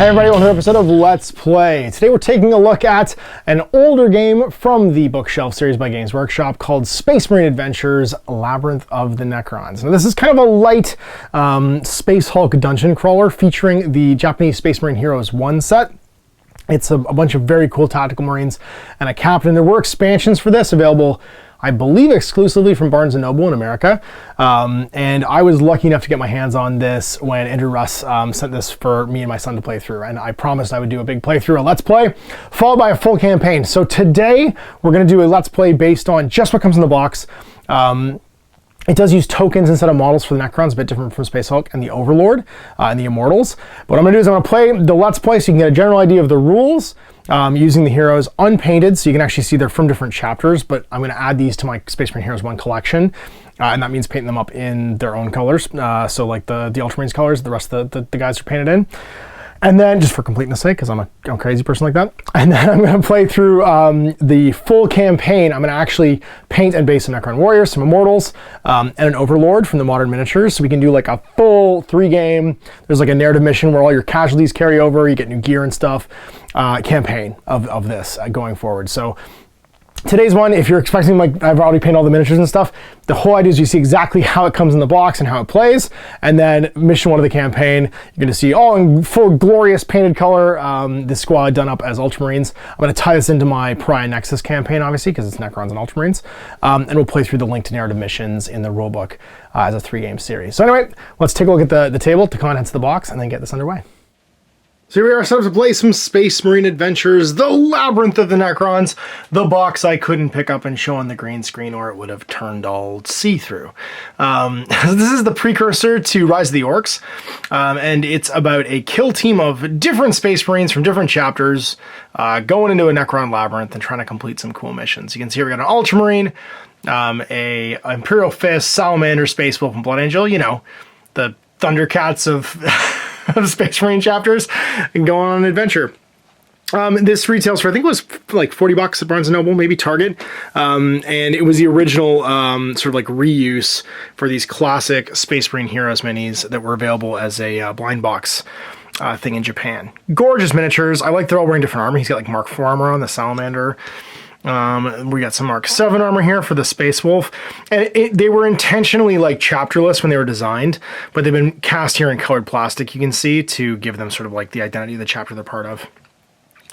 Hey everybody, welcome to another episode of Let's Play. Today we're taking a look at an older game from the bookshelf series by Games Workshop called Space Marine Adventures, Labyrinth of the Necrons. Now this is kind of a light Space Hulk dungeon crawler featuring the Japanese Space Marine Heroes 1 set. It's a bunch of very cool tactical marines and a captain. There were expansions for this available, I believe, exclusively from Barnes & Noble in America. And I was lucky enough to get my hands on this when Andrew Russ sent this for me and my son to play through. And I promised I would do a big playthrough, a Let's Play, followed by a full campaign. So today, we're going to do a Let's Play based on just what comes in the box. It does use tokens instead of models for the Necrons, a bit different from Space Hulk and the Overlord and the Immortals. But what I'm going to do is I'm going to play the Let's Play so you can get a general idea of the rules, using the heroes unpainted, so you can actually see they're from different chapters, but I'm going to add these to my Space Marine Heroes 1 collection, and that means painting them up in their own colors, so like the Ultramarines colors, the rest of the guys are painted in. And then, just for completeness sake, because I'm a crazy person like that, and then I'm going to play through the full campaign. I'm going to actually paint and base some Necron Warriors, some Immortals, and an Overlord from the Modern Miniatures, so we can do like a full 3-game, there's like a narrative mission where all your casualties carry over, you get new gear and stuff, campaign of this going forward. So today's one, if you're expecting, like, I've already painted all the miniatures and stuff, the whole idea is you see exactly how it comes in the box and how it plays, and then mission 1 of the campaign, you're going to see all in full glorious painted color, the squad done up as Ultramarines. I'm going to tie this into my Pariah Nexus campaign, obviously, because it's Necrons and Ultramarines, and we'll play through the linked narrative missions in the rulebook as a 3-game series. So anyway, let's take a look at the table, the contents of the box, and then get this underway. So here we are set up to play some Space Marine Adventures, the Labyrinth of the Necrons, the box I couldn't pick up and show on the green screen or it would have turned all see-through. This is the precursor to Rise of the Orcs, and it's about a kill team of different Space Marines from different chapters going into a Necron Labyrinth and trying to complete some cool missions. You can see here we got an Ultramarine, a Imperial Fist, Salamander, Space Wolf, and Blood Angel, you know, the Thundercats of... of Space Marine chapters and going on an adventure. This retails for, I think it was like $40 at Barnes & Noble, maybe Target. And it was the original sort of like reuse for these classic Space Marine Heroes minis that were available as a blind box thing in Japan. Gorgeous miniatures. I like they're all wearing different armor. He's got like Mark 4 armor on the Salamander. We got some Mark 7 armor here for the Space Wolf, and they were intentionally like chapterless when they were designed, but they've been cast here in colored plastic, you can see, to give them sort of like the identity of the chapter they're part of.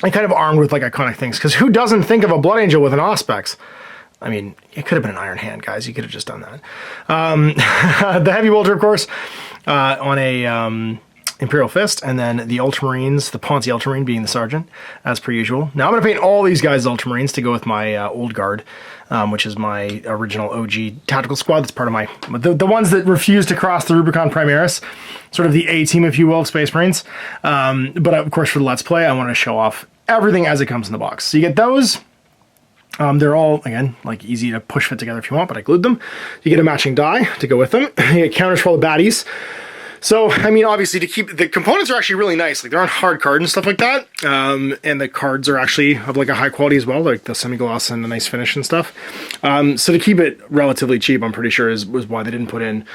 And kind of armed with like iconic things, because who doesn't think of a Blood Angel with an Auspex? I mean, it could have been an Iron Hand, guys. You could have just done that. The Heavy Bolter, of course, on a... Imperial Fist, and then the Ultramarines, the Ponzi Ultramarine being the Sergeant, as per usual. Now I'm going to paint all these guys Ultramarines to go with my Old Guard, which is my original OG tactical squad. That's part of my... The ones that refuse to cross the Rubicon Primaris, sort of the A-team, if you will, of Space Marines. But of course, for the Let's Play, I want to show off everything as it comes in the box. So you get those. They're all, again, like easy to push fit together if you want, but I glued them. You get a matching die to go with them. You get counters for all the baddies. So, I mean, obviously, to keep... The components are actually really nice. Like, they're on hard card and stuff like that. And the cards are actually of, like, a high quality as well. Like, the semi-gloss and the nice finish and stuff. So to keep it relatively cheap, I'm pretty sure was why they didn't put in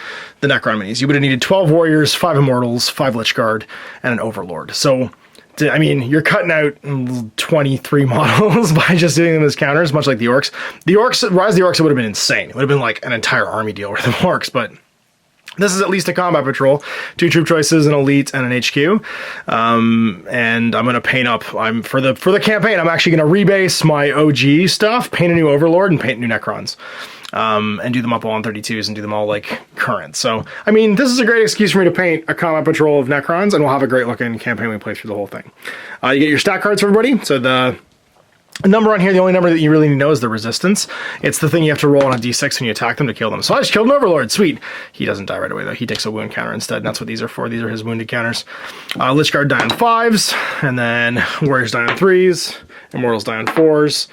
the Necron minis. You would have needed 12 Warriors, 5 Immortals, 5 Lich Guard, and an Overlord. So... I mean, you're cutting out 23 models by just doing them as counters, much like the Orcs. The Orcs, Rise of the Orcs, it would have been insane. It would have been like an entire army deal worth of Orcs, but... This is at least a combat patrol, 2 troop choices, an elite, and an HQ. And I'm going to paint up, for the campaign, I'm actually going to rebase my OG stuff, paint a new Overlord, and paint new Necrons. And do them up all on 32s and do them all, like, current. So, I mean, this is a great excuse for me to paint a combat patrol of Necrons, and we'll have a great looking campaign when we play through the whole thing. You get your stat cards for everybody. So the number on here, the only number that you really need to know is the resistance. It's the thing you have to roll on a d6 when you attack them to kill them. So I just killed an Overlord. Sweet. He doesn't die right away, though. He takes a wound counter instead, and that's what these are for. These are his wounded counters. Lich Guard die on 5s, and then Warriors die on 3s, Immortals die on 4s.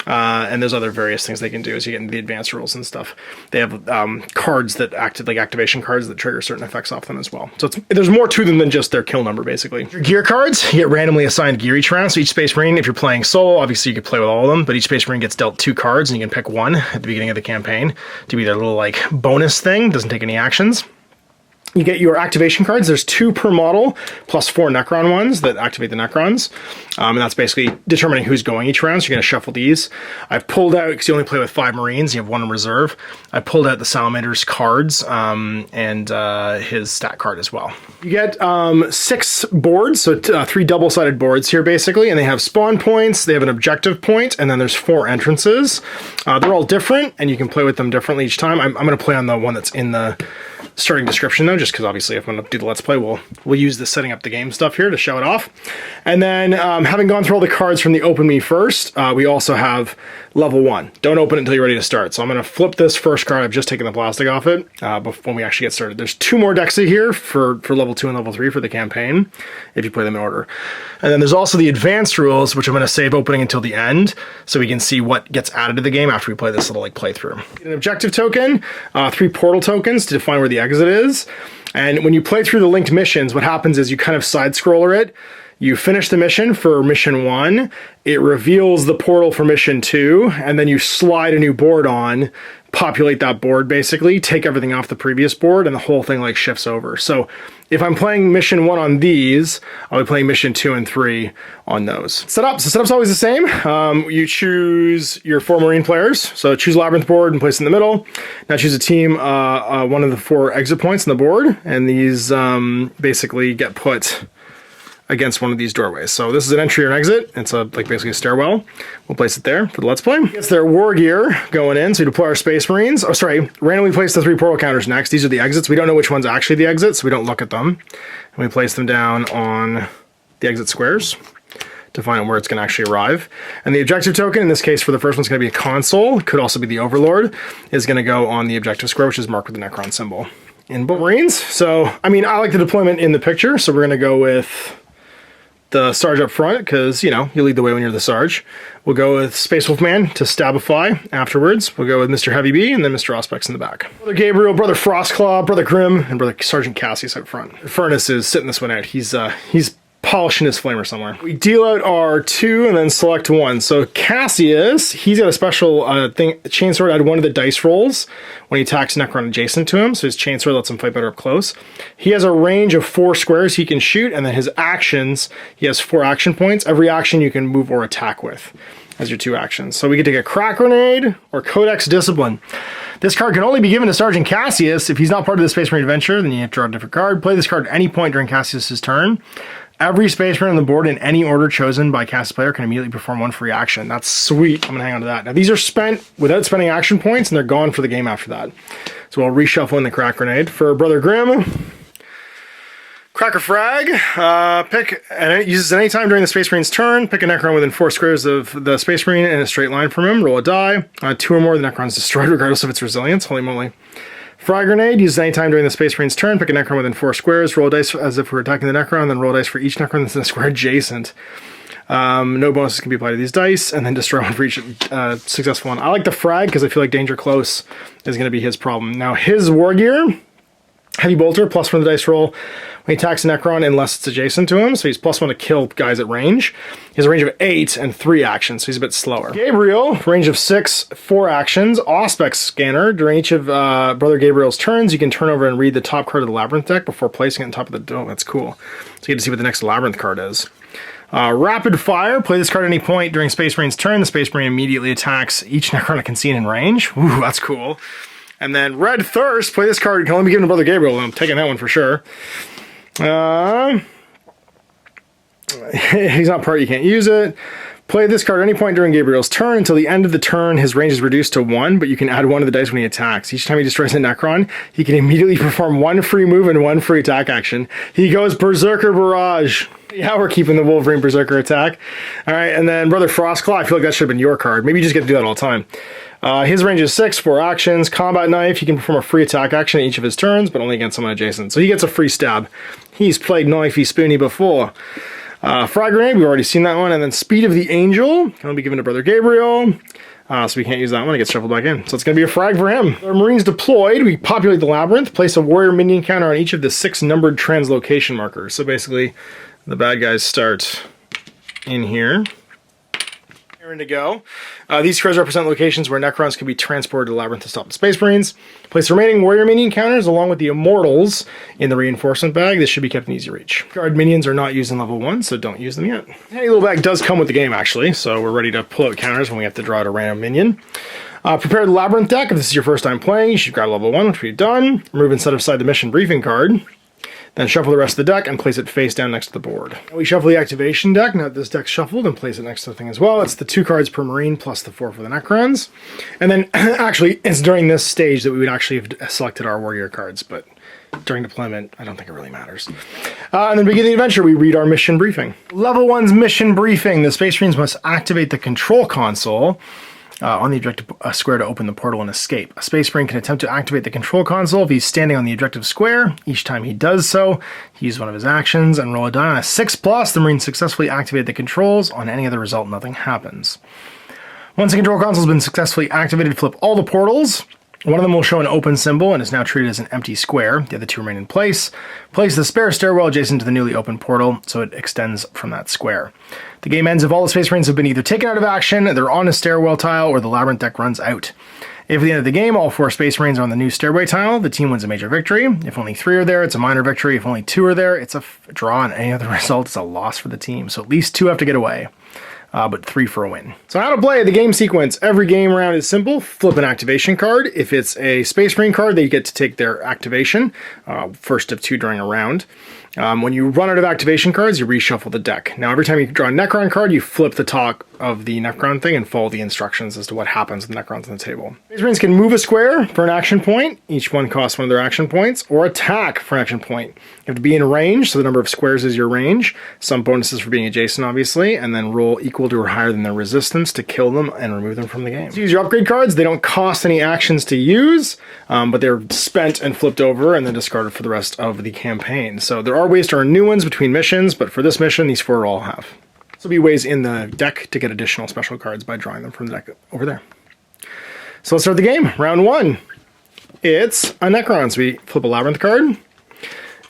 And there's other various things they can do as you get into the advanced rules and stuff. They have cards that act like activation cards that trigger certain effects off them as well. So there's more to them than just their kill number, basically. Your gear cards, you get randomly assigned gear each round. So each Space Marine, if you're playing solo, obviously you could play with all of them, but each Space Marine gets dealt 2 cards, and you can pick 1 at the beginning of the campaign to be their little like bonus thing. Doesn't take any actions. You get your activation cards. There's 2 per model, plus 4 Necron ones that activate the Necrons. And that's basically determining who's going each round, so you're going to shuffle these. I've pulled out, because you only play with 5 Marines, you have 1 in reserve. I pulled out the Salamander's cards and his stat card as well. You get 6 boards, so 3 double-sided boards here, basically, and they have spawn points, they have an objective point, and then there's 4 entrances. They're all different, and you can play with them differently each time. I'm going to play on the one that's in the starting description though, just because obviously if I'm going to do the Let's Play, we'll use the setting up the game stuff here to show it off. And then having gone through all the cards from the Open Me First, we also have level 1. Don't open it until you're ready to start. So I'm going to flip this first card. I've just taken the plastic off it when we actually get started. There's 2 more decks here for level 2 and level 3 for the campaign, if you play them in order. And then there's also the advanced rules, which I'm going to save opening until the end, so we can see what gets added to the game after we play this little playthrough. An objective token, 3 portal tokens to define where the exit is. And when you play through the linked missions, what happens is you kind of side-scroller it. You finish the mission for mission 1, it reveals the portal for mission 2, and then you slide a new board on, populate that board basically, take everything off the previous board, and the whole thing like shifts over. So if I'm playing mission 1 on these, I'll be playing mission 2 and 3 on those. Setup. So setup's always the same. You choose your 4 Marine players. So choose Labyrinth board and place it in the middle. Now choose a team, one of the 4 exit points on the board, and these basically get put against one of these doorways. So this is an entry or an exit. It's basically a stairwell. We'll place it there for the Let's Play. It's their war gear going in. So we deploy our Space Marines. Oh, sorry. Randomly place the 3 portal counters next. These are the exits. We don't know which one's actually the exits, so we don't look at them. And we place them down on the exit squares to find out where it's going to actually arrive. And the objective token, in this case for the first one's going to be a console, could also be the Overlord, is going to go on the objective square, which is marked with the Necron symbol. In Marines. So, I mean, I like the deployment in the picture, so we're going to go with the Sarge up front, because, you know, you lead the way when you're the Sarge. We'll go with Space Wolfman to Stabify afterwards. We'll go with Mr. Heavy B, and then Mr. Auspex in the back. Brother Gabriel, Brother Frostclaw, Brother Grimm, and Brother Sergeant Cassius up front. Furnace is sitting this one out. He's polishing his flamer somewhere. We deal out our 2 and then select 1. So Cassius, he's got a special chainsword add 1 to the dice rolls when he attacks Necron adjacent to him. So his chainsword lets him fight better up close. He has a range of 4 squares he can shoot, and then his actions, he has 4 action points. Every action you can move or attack with as your 2 actions. So we get to get Crack Grenade or Codex Discipline. This card can only be given to Sergeant Cassius. If he's not part of the Space Marine adventure, then you have to draw a different card. Play this card at any point during Cassius's turn. Every Space Marine on the board in any order chosen by Cassius player can immediately perform 1 free action. That's sweet. I'm going to hang on to that. Now, these are spent without spending action points, and they're gone for the game after that. So we'll reshuffle in the Crack Grenade. For Brother Grimm, Cracker Frag. Pick, and it uses any time during the Space Marine's turn. Pick a Necron within 4 squares of the Space Marine in a straight line from him. Roll a die. 2 or more, the Necron's destroyed regardless of its resilience. Holy moly. Frag Grenade, used any time during the Space Marine's turn. Pick a Necron within 4 squares. Roll a dice as if we're attacking the Necron, then roll a dice for each Necron that's in a square adjacent. No bonuses can be applied to these dice, and then destroy 1 for each successful one. I like the Frag because I feel like Danger Close is going to be his problem. Now, his War Gear, Heavy Bolter, +1 to the dice roll when he attacks a Necron unless it's adjacent to him, so he's +1 to kill guys at range. He has a range of 8 and 3 actions, so he's a bit slower. Gabriel, range of 6, 4 actions. Auspex Scanner, during each of Brother Gabriel's turns, you can turn over and read the top card of the Labyrinth deck before placing it on top of the dome. That's cool. So you get to see what the next Labyrinth card is. Rapid Fire, play this card at any point during Space Marine's turn. The Space Marine immediately attacks each Necron it can see in range. Ooh, that's cool. And then Red Thirst, play this card, it can only be given to Brother Gabriel, and I'm taking that one for sure. He's not part, you can't use it. Play this card at any point during Gabriel's turn. Until the end of the turn, his range is reduced to 1, but you can add 1 to the dice when he attacks. Each time he destroys a Necron, he can immediately perform 1 free move and 1 free attack action. He goes Berserker Barrage. Yeah, we're keeping the Wolverine Berserker attack. All right, and then Brother Frostclaw, I feel like that should have been your card. Maybe you just get to do that all the time. His range is 6, 4 actions. Combat Knife, he can perform a free attack action in each of his turns, but only against someone adjacent. So he gets a free stab. He's played Knifey Spoony before. Frag Grenade, we've already seen that one. And then Speed of the Angel, can only be given to Brother Gabriel. So we can't use that one, it gets shuffled back in. So it's going to be a frag for him. Our Marines deployed, we populate the Labyrinth, place a warrior minion counter on each of the 6 numbered translocation markers. So basically, the bad guys start in here. To go. These cards represent locations where Necrons can be transported to the Labyrinth to stop the Space Marines. Place the remaining warrior minion counters along with the immortals in the reinforcement bag. This should be kept in easy reach. Card minions are not used in level 1, so don't use them yet. Any little bag does come with the game, actually, so we're ready to pull out counters when we have to draw out a random minion. Prepare the Labyrinth deck. If this is your first time playing, you should grab level 1, which we've done. Remove and set aside the mission briefing card. Then shuffle the rest of the deck and place it face down next to the board. We shuffle the activation deck. Now that this deck's shuffled, and place it next to the thing as well. It's the 2 cards per Marine plus the 4 for the Necrons. And then, actually, it's during this stage that we would actually have selected our warrior cards, but during deployment, I don't think it really matters. And then beginning the adventure, we read our mission briefing. Level 1's mission briefing. The Space Marines must activate the control console on the objective square to open the portal and escape. A Space Marine can attempt to activate the control console if he's standing on the objective square. Each time he does so, he uses one of his actions and roll a die on a 6+. The Marine successfully activated the controls. On any other result, nothing happens. Once the control console has been successfully activated, flip all the portals. One of them will show an open symbol and is now treated as an empty square. The other 2 remain in place. Place the spare stairwell adjacent to the newly opened portal so it extends from that square. The game ends if all the Space Marines have been either taken out of action, they're on a stairwell tile, or the Labyrinth deck runs out. If at the end of the game, all 4 Space Marines are on the new stairway tile, the team wins a major victory. If only 3 are there, it's a minor victory. If only 2 are there, it's a draw, and any other result is a loss for the team. So at least 2 have to get away. But 3 for a win. So how to play the game sequence. Every game round is simple. Flip an activation card. If it's a Space Marine card, they get to take their activation, first of 2 during a round. When you run out of activation cards, you reshuffle the deck. Now, every time you draw a Necron card, you flip the top of the Necron thing and follow the instructions as to what happens with Necrons on the table. Space Marines can move a square for an action point. Each one costs 1 of their action points, or attack for an action point. You have to be in range, so the number of squares is your range. Some bonuses for being adjacent, obviously, and then roll equal to or higher than their resistance to kill them and remove them from the game. So use your upgrade cards. They don't cost any actions to use, but they're spent and flipped over and then discarded for the rest of the campaign. So there are ways to earn new ones between missions, but for this mission, these 4 all have. So there'll be ways in the deck to get additional special cards by drawing them from the deck over there. So let's start the game. Round 1. It's a Necron. So we flip a Labyrinth card.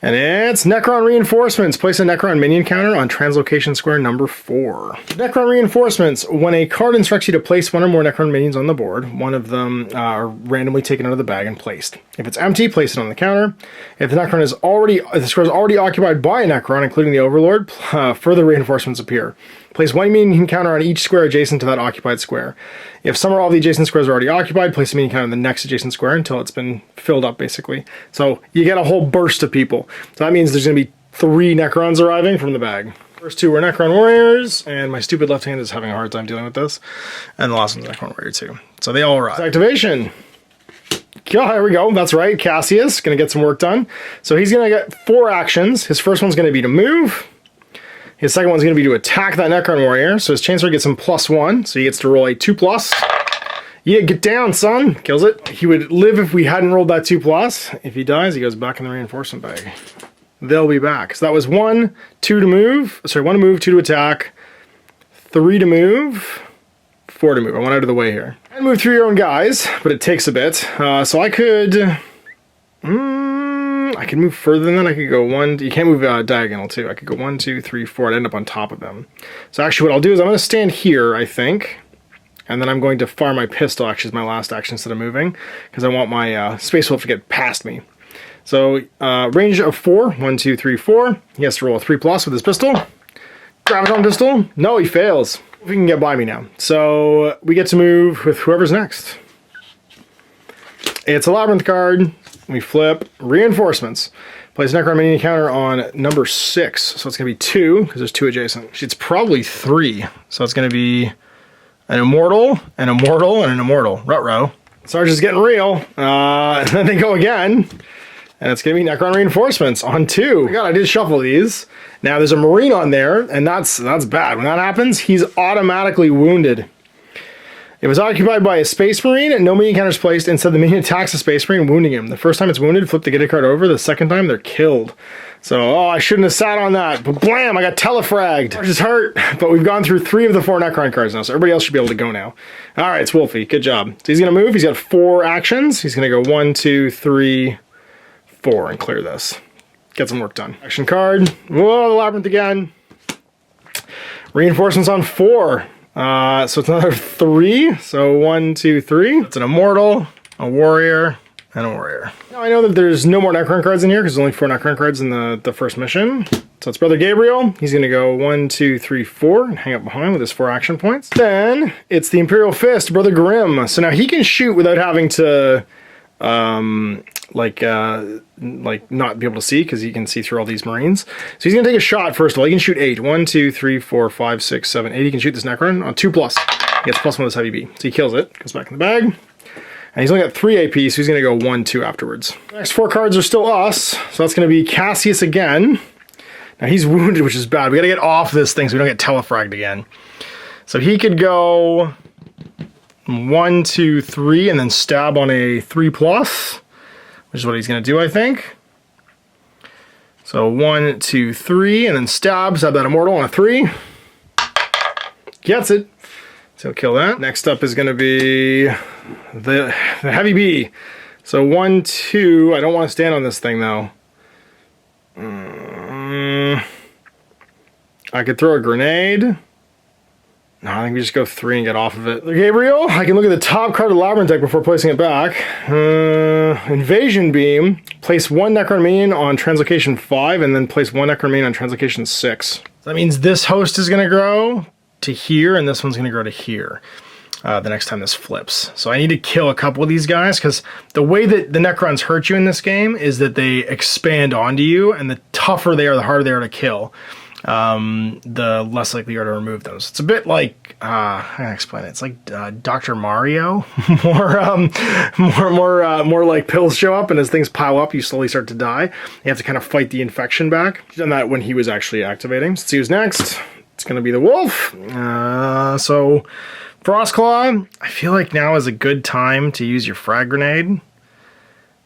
And it's Necron Reinforcements. Place a Necron minion counter on translocation square number 4. Necron Reinforcements. When a card instructs you to place 1 or more Necron minions on the board, one of them are randomly taken out of the bag and placed. If it's empty, place it on the counter. If the Necron is the square is already occupied by a Necron, including the Overlord, further reinforcements appear. Place 1 minion counter on each square adjacent to that occupied square. If some or all the adjacent squares are already occupied, place a minion counter on the next adjacent square until it's been filled up, basically. So you get a whole burst of people. So that means there's going to be 3 Necrons arriving from the bag. First 2 were Necron Warriors, and my stupid left hand is having a hard time dealing with this. And the last one's Necron Warrior too. So they all arrive. Activation. Yeah, here we go. That's right. Cassius, going to get some work done. So he's going to get 4 actions. His first one's going to be to move. His second one's going to be to attack that Necron Warrior. So his Chancellor gets him +1, so he gets to roll a 2+. Yeah, get down, son. Kills it. He would live if we hadn't rolled that 2+. If he dies, he goes back in the reinforcement bag. They'll be back. So that was 1, 2 to move. Sorry, 1 to move, 2 to attack, 3 to move, 4 to move. I went out of the way here. And move through your own guys, but it takes a bit. So I could... I could move further than that. I could go 1... You can't move diagonal, too. I could go 1, 2, 3, 4. I'd end up on top of them. So actually what I'll do is I'm going to stand here, I think. And then I'm going to fire my pistol, actually, as my last action instead of moving. Because I want my Space Wolf to get past me. So, range of 4. 1, 2, 3, 4. He has to roll a 3+ with his pistol. Graviton pistol. No, he fails. He can get by me now. So, we get to move with whoever's next. It's a Labyrinth card. We flip Reinforcements. Place Necron minion counter on number 6. So it's going to be 2, because there's 2 adjacent. It's probably 3. So it's going to be an Immortal, an Immortal, and an Immortal. Ruh-roh. Sarge's getting real. And then they go again. And it's going to be Necron Reinforcements on 2. Oh my god, I did shuffle these. Now there's a Marine on there, and that's bad. When that happens, he's automatically wounded. It was occupied by a Space Marine, and no minion counter is placed. Instead, the minion attacks the Space Marine, wounding him. The first time it's wounded, flip the get a card over. The second time, they're killed. So, I shouldn't have sat on that. But blam, I got telefragged. Which is hurt, but we've gone through 3 of the 4 Necron cards now, so everybody else should be able to go now. All right, it's Wolfie. Good job. So he's going to move. He's got 4 actions. He's going to go 1, 2, 3, 4, and clear this. Get some work done. Action card. Whoa, the Labyrinth again. Reinforcements on 4. So it's another 3. So 1, 2, 3. It's an immortal, a warrior, and a warrior. Now I know that there's no more Necron cards in here because there's only 4 Necron cards in the first mission. So it's Brother Gabriel. He's going to go 1, 2, 3, 4 and hang up behind with his 4 action points. Then it's the Imperial Fist, Brother Grimm. So now he can shoot without having to not be able to see because he can see through all these Marines. So he's going to take a shot first of all. He can shoot 8. 1, 2, 3, 4, 5, 6, 7, 8. He can shoot this Necron on 2+. He gets +1 with his heavy B. So he kills it. Goes back in the bag. And he's only got 3 AP, so he's going to go 1, 2 afterwards. The next 4 cards are still us. So that's going to be Cassius again. Now he's wounded, which is bad. We got to get off this thing so we don't get telefragged again. So he could go 1, 2, 3, and then stab on a 3+, which is what he's going to do, I think. So 1, 2, 3, and then stab that immortal on a 3. Gets it. So he'll kill that. Next up is going to be the heavy B. So 1, 2. I don't want to stand on this thing though. I could throw a grenade. No, I think we just go 3 and get off of it. Gabriel, I can look at the top card of the Labyrinth deck before placing it back. Invasion Beam. Place 1 Necron minion on translocation 5 and then place 1 Necron minion on translocation 6. That means this host is going to grow to here and this one's going to grow to here the next time this flips. So I need to kill a couple of these guys because the way that the Necrons hurt you in this game is that they expand onto you, and the tougher they are, the harder they are to kill. The less likely you are to remove them. So it's a bit like, how can I explain it? It's like Dr. Mario, more like pills show up, and as things pile up, you slowly start to die. You have to kind of fight the infection back. He's done that when he was actually activating. Let's see who's next. It's going to be the wolf. So Frostclaw, I feel like now is a good time to use your frag grenade.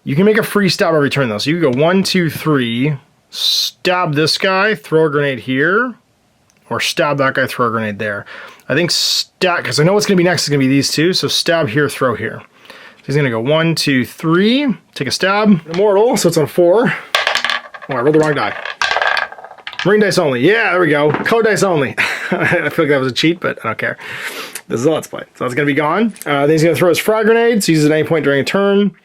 You can make a free stab every turn though. So you can go 1, 2, 3, stab this guy, throw a grenade here, or stab that guy, throw a grenade there. I think stab, because I know what's going to be next is going to be these two. So stab here, throw here. So he's going to go 1, 2, 3, take a stab. Immortal, so it's on 4. Oh, I rolled the wrong die. Marine dice only. Yeah, there we go. Color dice only. I feel like that was a cheat, but I don't care. This is a Let's Play. So it's going to be gone. Then he's going to throw his frag grenade. So use it at any point during a turn.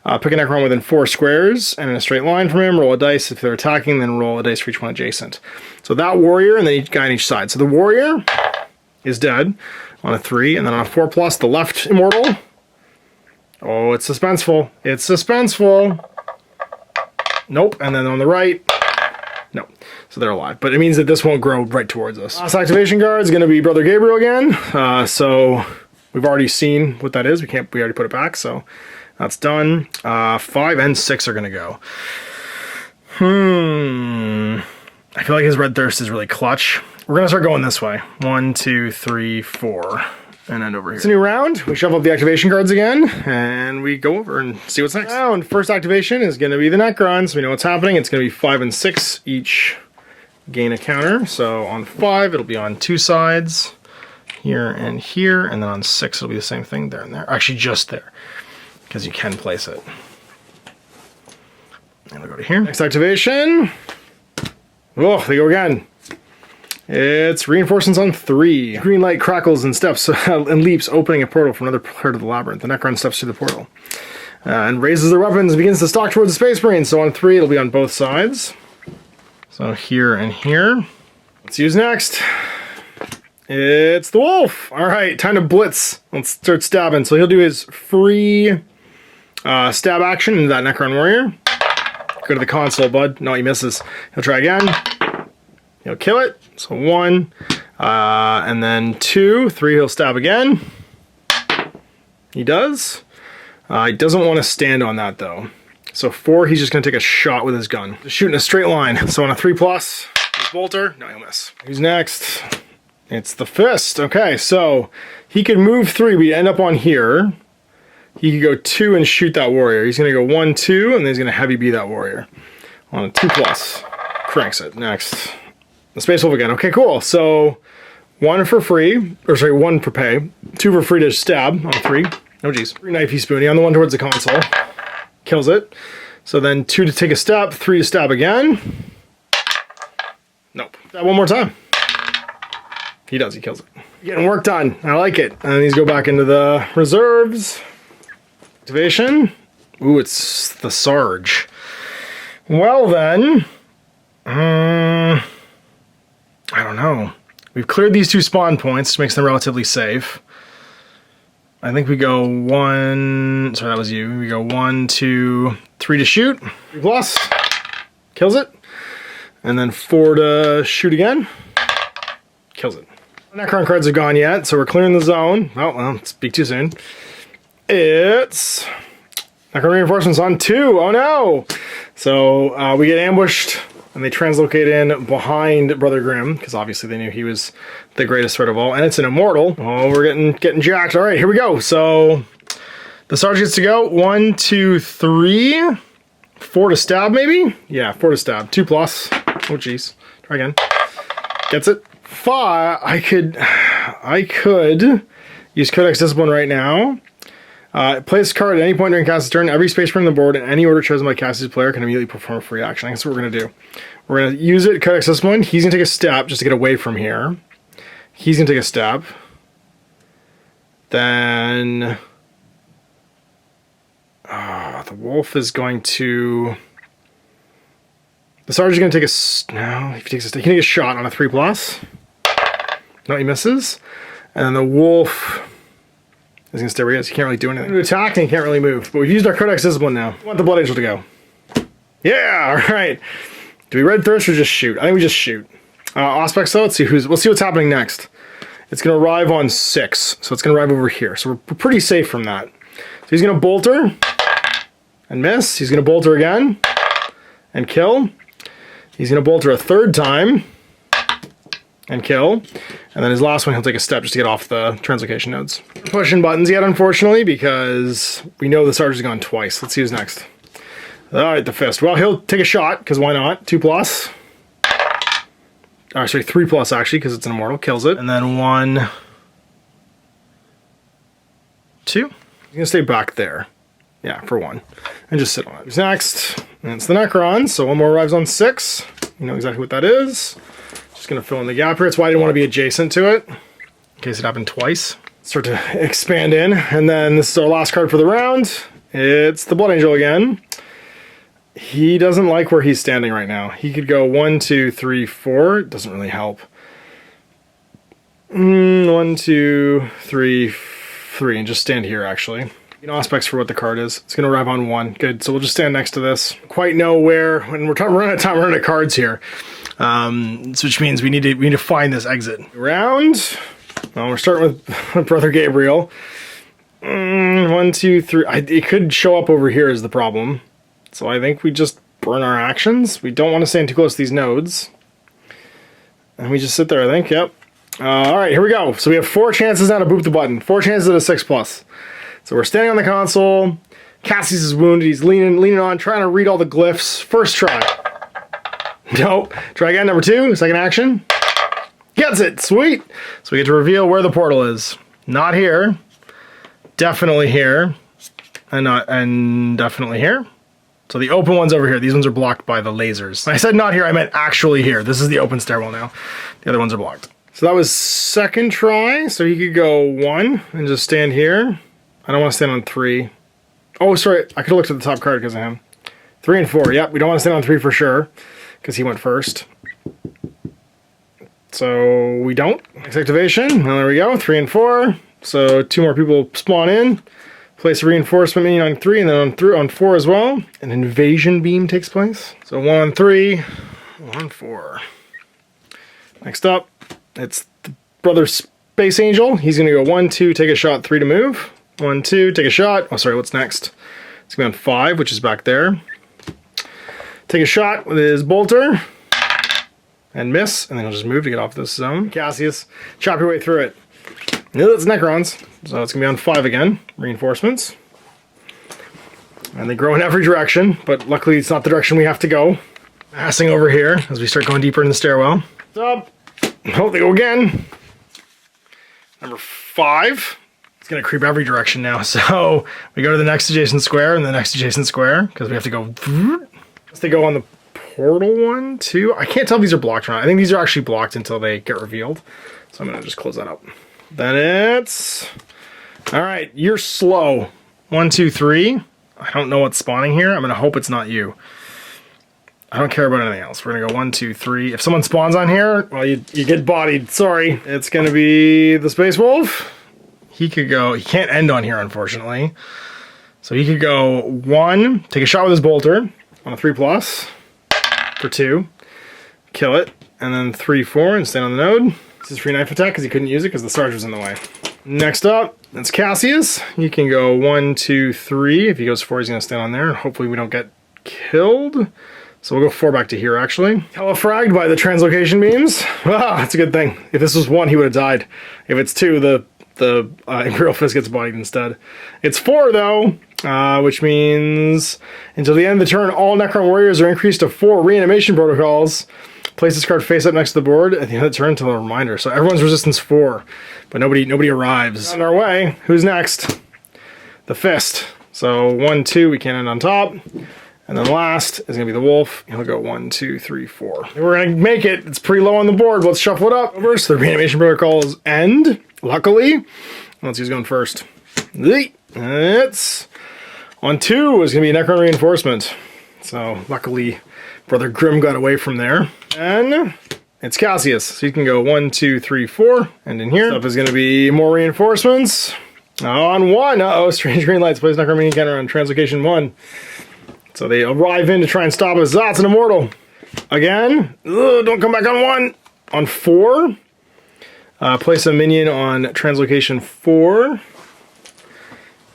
Pick a Necron within 4 squares and in a straight line from him. Roll a dice if they're attacking, then roll a dice for each one adjacent. So that warrior and then each guy on each side. So the warrior is dead on a 3, and then on a 4+, the left immortal. Oh, it's suspenseful. It's suspenseful. Nope. And then on the right, no. So they're alive. But it means that this won't grow right towards us. Last activation card is going to be Brother Gabriel again. So we've already seen what that is. We already put it back, so that's done. 5 and 6 are going to go. I feel like his Red Thirst is really clutch. We're going to start going this way. 1, 2, 3, 4. And end over here. It's a new round. We shuffle up the activation cards again, and we go over and see what's next. Round. First activation is going to be the Necrons. We know what's happening. It's going to be 5 and 6 each gain a counter. So on 5, it'll be on 2 sides, here, and then on 6, it'll be the same thing there and there. Actually, just there, because you can place it. And we'll go to here. Next activation. Oh, they go again. It's reinforcements on 3. Green light crackles and steps and leaps, opening a portal for another part of the labyrinth. The Necron steps through the portal and raises their weapons and begins to stalk towards the Space Marines. So on 3, it'll be on both sides. So here and here. Let's use next. It's the wolf. All right, time to blitz. Let's start stabbing. So he'll do his free stab action into that Necron warrior. Go to the console, bud. No, he misses. He'll try again. He'll kill it. So 1, and then 2, 3, he'll stab again. He does. He doesn't want to stand on that though. So 4, he's just going to take a shot with his gun. Just shoot in a straight line. So on a 3+, his bolter. No, he'll miss. Who's next? It's the fist. Okay, so he could move 3, but he'd end up on here. He could go 2 and shoot that warrior. He's going to go 1, 2, and then he's going to heavy B that warrior. On a 2+. Cranks it. Next. The Space Wolf again. Okay, cool. So 1 for free, or sorry, 1 for pay. 2 for free to stab on 3. Oh geez. 3 knifey spoony on the one towards the console. Kills it. So then 2 to take a step, 3 to stab again. Nope. Stab one more time. He does, he kills it. Getting work done. I like it. And these go back into the reserves. Activation. Ooh, it's the Sarge. Well then, I don't know. We've cleared these 2 spawn points, which makes them relatively safe. I think we go 1, sorry, that was you. We go 1, 2, 3 to shoot. 3 plus, kills it. And then 4 to shoot again, kills it. Necron cards are gone yet, so we're clearing the zone. Oh, well, speak too soon. It's Necron reinforcements on 2. Oh no! So we get ambushed, and they translocate in behind Brother Grimm, because obviously they knew he was the greatest threat of all, and it's an immortal. Oh, we're getting jacked. All right, here we go. So the Sarge gets to go. 1, 2, 3, 4 to stab, maybe? Yeah, 4 to stab. 2 plus. Oh, jeez. Try again. Gets it. 5. I could use Codex Discipline right now. Place a card at any point during Cassie's turn. Every space from the board in any order chosen by Cassie's player can immediately perform a free action. I guess that's what we're going to do. We're going to use it, Codex Discipline. He's going to take a step just to get away from here. He's going to take a step. Then the wolf is going to... The Sarge is going to take a... No, if he takes a step, he can take a shot on a 3 plus. No, he misses. And then the wolf... He's going to stay where he is. He can't really do anything. He can attack and he can't really move. But we've used our Codex Discipline now. We want the Blood Angel to go. Yeah, all right. Do we Red Thirst or just shoot? I think we just shoot. Auspex though, let's see what's happening next. It's going to arrive on 6. So it's going to arrive over here. So we're pretty safe from that. So he's going to bolter and miss. He's going to bolter again and kill. He's going to bolter a 3rd time and kill. And then his last one, he'll take a step just to get off the translocation nodes. Pushing buttons yet, unfortunately, because we know the Sarge has gone twice. Let's see who's next. All right, the Fist. Well, he'll take a shot, because why not? 2 plus. Oh, sorry, 3 plus, actually, because it's an immortal. Kills it. And then 1, 2. He's going to stay back there. Yeah, for 1. And just sit on it. Who's next? And it's the Necrons, so 1 more arrives on 6. You know exactly what that is. Just going to fill in the gap here. That's why I didn't want to be adjacent to it, in case it happened twice. Start to expand in, and then this is our last card for the round. It's the Blood Angel again. He doesn't like where he's standing right now. He could go 1, 2, 3, 4. It doesn't really help. 1, 2, 3, 3, and just stand here, actually. You know, aspects for what the card is. It's going to arrive on 1. Good, so we'll just stand next to this. Quite know where, when we're running out of time, we're running out of cards here. Which means we need to find this exit. Round. Well, we're starting with Brother Gabriel. 1, 2, 3. It could show up over here is the problem. So I think we just burn our actions. We don't want to stand too close to these nodes. And we just sit there, I think. Yep. All right, here we go. So we have 4 chances now to boop the button. 4 chances at a 6 plus. So we're standing on the console. Cassius is wounded. He's leaning on, trying to read all the glyphs. First try. Nope. Try again, number 2, second action. Gets it, sweet. So we get to reveal where the portal is. Not here. Definitely here. And definitely here. So the open one's over here. These ones are blocked by the lasers. When I said not here, I meant actually here. This is the open stairwell now. The other ones are blocked. So that was 2nd try. So he could go 1 and just stand here. I don't want to stand on 3. Oh, sorry. I could have looked at the top card because of him. 3 and 4. Yep, we don't want to stand on 3 for sure. Because he went first. So we don't. Next activation. Well, there we go. 3 and 4. So 2 more people spawn in. Place a reinforcement minion on 3 and then on 4 as well. An invasion beam takes place. So 1 on 3, 1 on 4. Next up, it's the Brother Space Angel. He's going to go 1, 2, take a shot, 3 to move. 1, 2, take a shot. Oh, sorry, what's next? It's going to be on 5, which is back there. Take a shot with his bolter and miss, and then he'll just move to get off this zone. Cassius, chop your way through it. No, that's Necrons, so it's gonna be on 5 again. Reinforcements, and they grow in every direction, but luckily it's not the direction we have to go. Passing over here as we start going deeper in the stairwell. Up. Oh, they go again. Number 5. It's gonna creep every direction now. So we go to the next adjacent square and the next adjacent square because we have to go. They go on the portal 1, 2. I can't tell if these are blocked or not. I think these are actually blocked until they get revealed. So I'm going to just close that up. Then it's... All right, you're slow. 1, 2, 3. I don't know what's spawning here. I'm gonna hope it's not you. I don't care about anything else. We're gonna go 1, 2, 3. If someone spawns on here, well, you get bodied. Sorry. It's gonna be the Space Wolf. He could go, he can't end on here, unfortunately. So he could go 1, take a shot with his bolter on a 3+ for 2, kill it, and then 3, 4, and stand on the node. This is free knife attack because he couldn't use it because the Sarge was in the way. Next up, it's Cassius. He can go 1, 2, 3. If he goes 4, he's gonna stand on there, and hopefully we don't get killed. So we'll go 4 back to here, actually. Telefragged by the translocation beams. Ah, that's a good thing. If this was 1, he would have died. If it's 2, the Imperial Fist gets bodied instead. It's 4, though, which means until the end of the turn, all Necron warriors are increased to 4 reanimation protocols. Place this card face up next to the board at the end of the turn until a reminder. So everyone's resistance 4, but nobody arrives. On our way, who's next? The Fist. So 1, 2, we can't end on top. And then last is going to be the Wolf. He'll go 1, 2, 3, 4. And we're going to make it. It's pretty low on the board. Let's shuffle it up. So the reanimation protocols end, luckily. Let's see who's going first. It's on 2 is going to be a Necron reinforcement. So luckily, Brother Grimm got away from there. And it's Cassius. So you can go 1, 2, 3, 4. And in here, stuff is going to be more reinforcements. On 1, uh-oh, Strange Green Lights plays Necron minion counter on translocation 1. So they arrive in to try and stop us. That's an immortal. Again, don't come back on 1. On 4, place a minion on translocation 4.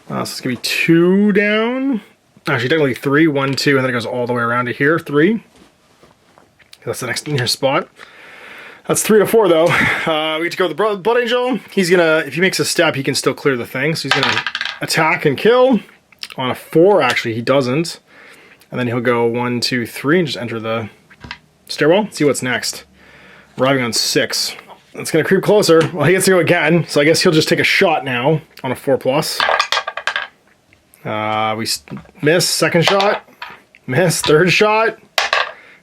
So it's going to be 2 down. Actually, technically 3, 1, 2, and then it goes all the way around to here, 3. That's the next near spot. That's 3 to 4, though. We get to go with the Blood Angel. He's going to, if he makes a step, he can still clear the thing. So he's going to attack and kill. On a 4, actually, he doesn't. And then he'll go 1, 2, 3, and just enter the stairwell. See what's next. Arriving on 6. It's going to creep closer. Well, he gets to go again, so I guess he'll just take a shot now on a 4+. We miss, second shot. Miss, third shot.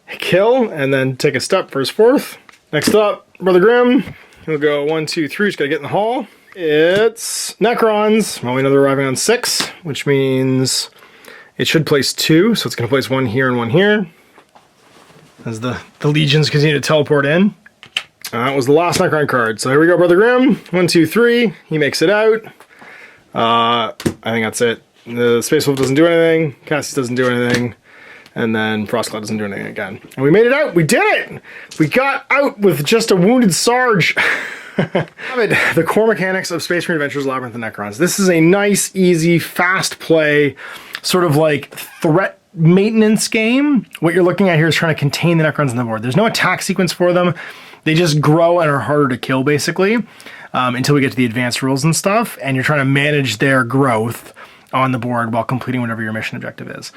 Kill, and then take a step for his 4th. Next up, Brother Grimm. He'll go 1, 2, 3, just got to get in the hall. It's Necrons. Well, we know they're arriving on 6, which means it should place 2, so it's going to place 1 here and 1 here. As the legions continue to teleport in. That was the last Necron card. So here we go, Brother Grimm. 1, 2, 3. He makes it out. I think that's it. The Space Wolf doesn't do anything. Cassius doesn't do anything. And then Frostclaw doesn't do anything again. And we made it out. We did it! We got out with just a wounded Sarge. The core mechanics of Space Marine Adventures Labyrinth and Necrons. This is a nice, easy, fast play, sort of like threat maintenance game. What you're looking at here is trying to contain the Necrons on the board. There's no attack sequence for them. They just grow and are harder to kill, basically, until we get to the advanced rules and stuff. And you're trying to manage their growth on the board while completing whatever your mission objective is.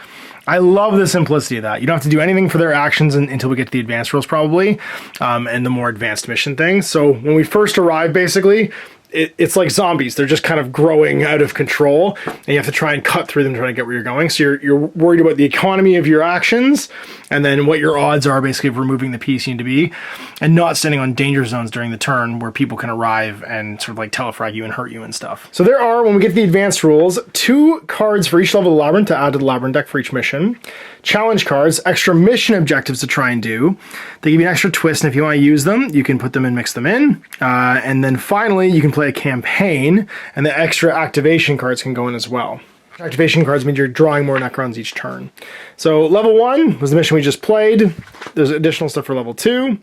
I love the simplicity of that. You don't have to do anything for their actions until we get to the advanced rules, probably, and the more advanced mission things. So when we first arrive, basically, it's like zombies. They're just kind of growing out of control, and you have to try and cut through them to try to get where you're going. So you're worried about the economy of your actions, and then what your odds are, basically, of removing the piece you need to be, and not standing on danger zones during the turn where people can arrive and sort of like telefrag you and hurt you and stuff. So there are, when we get to the advanced rules, 2 cards for each level of the Labyrinth to add to the Labyrinth deck for each mission. Challenge cards, extra mission objectives to try and do. They give you an extra twist, and if you want to use them, you can put them and mix them in. And then finally, you can play a campaign, and the extra activation cards can go in as well. Activation cards means you're drawing more Necrons each turn. So level 1 was the mission we just played. There's additional stuff for level 2.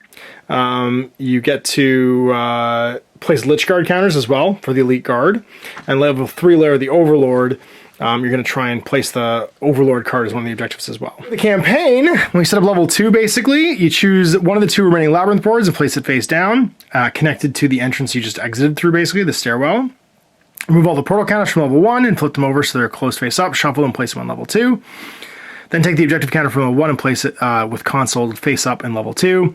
You get to place Lich Guard counters as well for the Elite Guard. And level 3 layer, the Overlord, you're going to try and place the Overlord card as one of the objectives as well. The campaign, when we set up level 2, basically, you choose one of the 2 remaining Labyrinth boards and place it face down, connected to the entrance you just exited through, basically, the stairwell. Remove all the portal counters from level 1 and flip them over so they're closed face up, shuffle and place them on level 2. Then take the objective counter from level 1 and place it with console face up in level 2.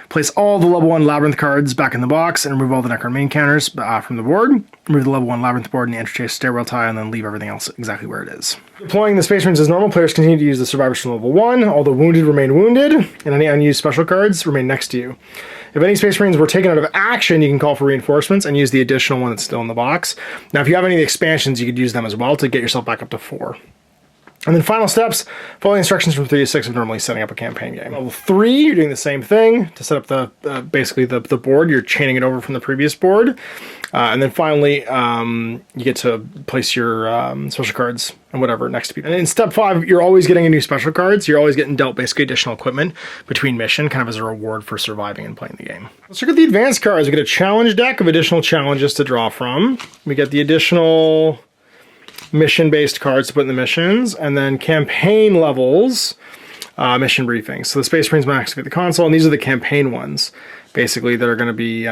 Place all the level 1 Labyrinth cards back in the box and remove all the Necron main counters from the board. Remove the level 1 Labyrinth board and the interchase stairwell tile, and then leave everything else exactly where it is. Deploying the Space Marines as normal, players continue to use the survivors from level 1. All the wounded remain wounded, and any unused special cards remain next to you. If any Space Marines were taken out of action, you can call for reinforcements and use the additional one that's still in the box. Now, if you have any of the expansions, you could use them as well to get yourself back up to 4. And then final steps, follow the instructions from 3 to 6 of normally setting up a campaign game. Level 3, you're doing the same thing to set up the basically the board. You're chaining it over from the previous board. And then finally, you get to place your special cards and whatever next to people. And in step 5, you're always getting a new special cards. You're always getting dealt basically additional equipment between mission, kind of as a reward for surviving and playing the game. Let's look at the advanced cards. We get a challenge deck of additional challenges to draw from. We get the additional mission-based cards to put in the missions, and then campaign levels, mission briefings. So the Space Marines might activate the console, and these are the campaign ones, basically, that are going to be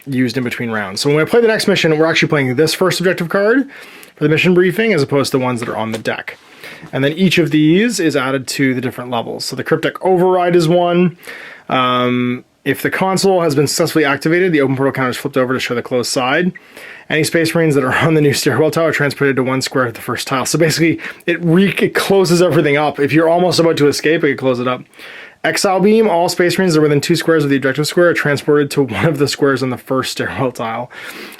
used in between rounds. So when we play the next mission, we're actually playing this first objective card for the mission briefing, as opposed to the ones that are on the deck. And then each of these is added to the different levels. So the Cryptic Override is one. If the console has been successfully activated, the open portal counter is flipped over to show the closed side. Any Space Marines that are on the new stairwell tile are transported to 1 square at the first tile. So basically, it closes everything up. If you're almost about to escape, it can close it up. Exile Beam, all Space Marines that are within 2 squares of the objective square are transported to one of the squares on the first stairwell tile.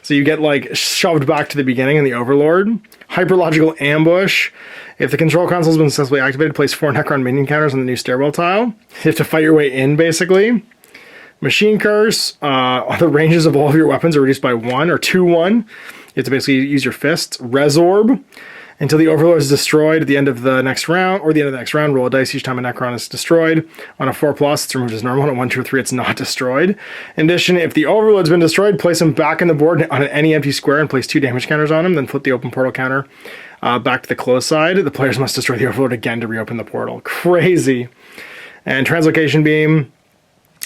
So you get like shoved back to the beginning in the Overlord. Hyperlogical Ambush. If the control console has been successfully activated, place 4 Necron minion counters on the new stairwell tile. You have to fight your way in, basically. Machine Curse, the ranges of all of your weapons are reduced by 1 or 2-1. You have to basically use your fists. Resorb, until the Overlord is destroyed at the end of the next round, or the end of the next round, roll a dice each time a Necron is destroyed. On a 4+, it's removed as normal. On a 1, 2, or 3, it's not destroyed. In addition, if the Overlord's been destroyed, place him back in the board on any empty square and place 2 damage counters on him, then flip the open portal counter back to the closed side. The players must destroy the Overlord again to reopen the portal. Crazy. And Translocation Beam.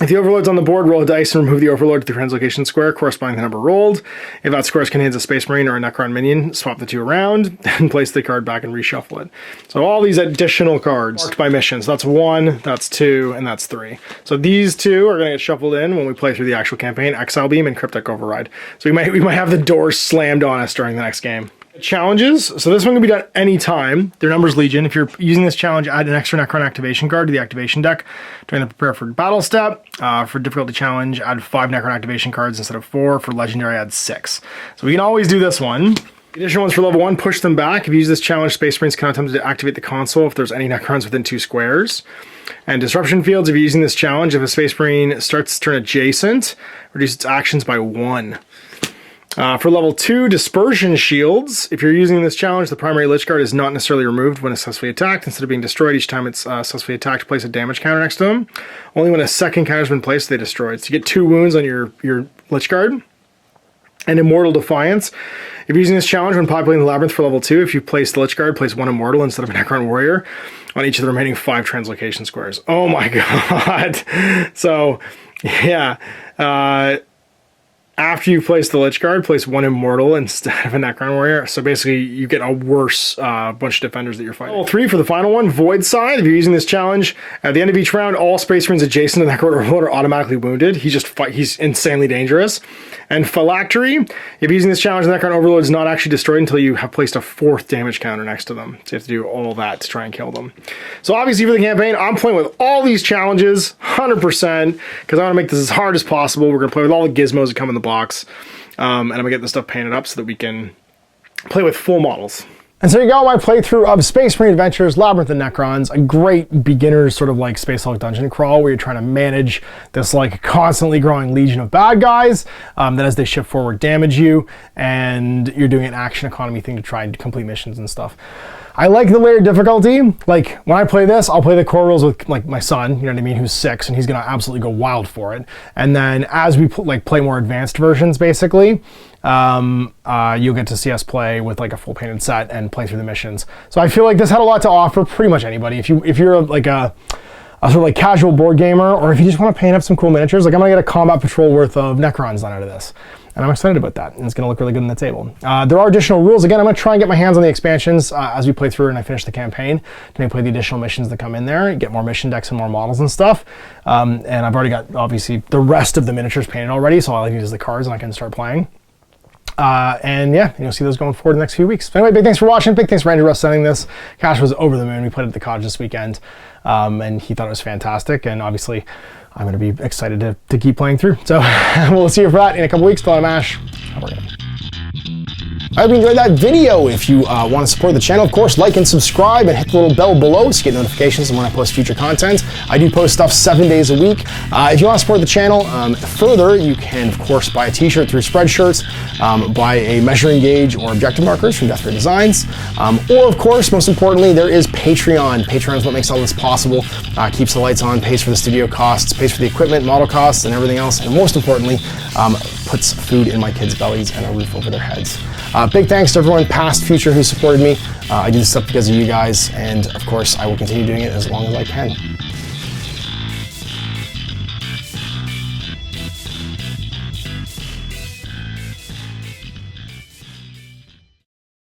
If the Overlord's on the board, roll a dice and remove the Overlord to the translocation square corresponding to the number rolled. If that square contains a Space Marine or a Necron minion, swap the 2 around and place the card back and reshuffle it. So all these additional cards marked by missions. That's 1, that's 2, and that's 3. So these 2 are going to get shuffled in when we play through the actual campaign, Exile Beam and Cryptic Override. So we might have the doors slammed on us during the next game. Challenges. So this one can be done anytime. Their number's Legion. If you're using this challenge, add an extra Necron activation card to the activation deck during the prepare for battle step. For difficulty challenge, add 5 Necron activation cards instead of 4. For legendary, add 6. So we can always do this one. The additional ones for level 1, push them back. If you use this challenge, Space Marines can attempt to activate the console if there's any Necrons within 2 squares. And disruption fields, if you're using this challenge, if a Space Marine starts to turn adjacent, reduce its actions by 1. For level 2, dispersion shields. If you're using this challenge, the primary lich guard is not necessarily removed when it's successfully attacked. Instead of being destroyed each time it's successfully attacked, place a damage counter next to them. Only when a second counter has been placed, they destroyed. So you get 2 wounds on your lich guard. And Immortal Defiance. If you're using this challenge when populating the Labyrinth for level 2, if you place the lich guard, place 1 Immortal instead of a Necron Warrior on each of the remaining 5 translocation squares. Oh my god. So, yeah. After you place the Lich Guard, place 1 Immortal instead of a Necron Warrior. So basically, you get a worse bunch of defenders that you're fighting. Level 3 for the final one, Void Side. If you're using this challenge, at the end of each round, all Space Marines adjacent to Necron Overlord are automatically wounded. He's insanely dangerous. And Phylactery. If you're using this challenge, the Necron Overlord is not actually destroyed until you have placed a 4th damage counter next to them. So you have to do all that to try and kill them. So obviously for the campaign, I'm playing with all these challenges, 100%, because I want to make this as hard as possible. We're going to play with all the gizmos that come in the box. And I'm going to get this stuff painted up so that we can play with full models. And so you go, my playthrough of Space Marine Adventures, Labyrinth and Necrons, a great beginner's sort of like Space Hulk dungeon crawl where you're trying to manage this like constantly growing legion of bad guys that as they shift forward damage you, and you're doing an action economy thing to try and complete missions and stuff. I like the layered difficulty. Like when I play this, I'll play the core rules with like my son, you know what I mean, who's 6, and he's gonna absolutely go wild for it. And then as we play more advanced versions, basically, you'll get to see us play with like a full painted set and play through the missions. So I feel like this had a lot to offer pretty much anybody. If you're like a sort of like casual board gamer, or if you just want to paint up some cool miniatures, like I'm gonna get a combat patrol worth of Necrons done out of this. And I'm excited about that, and it's gonna look really good on the table. There are additional rules. Again, I'm gonna try and get my hands on the expansions as we play through and I finish the campaign, to maybe play the additional missions that come in there, get more mission decks and more models and stuff. And I've already got, obviously, the rest of the miniatures painted already, so all I need is the cards and I can start playing. And yeah, you'll see those going forward the next few weeks. So anyway, big thanks for watching. Big thanks for Andrew Russ sending this. Cash was over the moon. We played it at the cottage this weekend, and he thought it was fantastic. And obviously, I'm going to be excited to keep playing through. So we'll see you for that in a couple weeks. Still on Ash. I hope you enjoyed that video. If you want to support the channel, of course, like and subscribe and hit the little bell below so you get notifications when I post future content. I do post stuff 7 days a week. If you want to support the channel further, you can, of course, buy a t-shirt through Spreadshirts, buy a measuring gauge or objective markers from Death Ray Designs, or, of course, most importantly, there is Patreon. Patreon is what makes all this possible, keeps the lights on, pays for the studio costs, pays for the equipment, model costs, and everything else, and most importantly, puts food in my kids' bellies and a roof over their heads. Big thanks to everyone, past, future, who supported me. I do this stuff because of you guys, and of course, I will continue doing it as long as I can.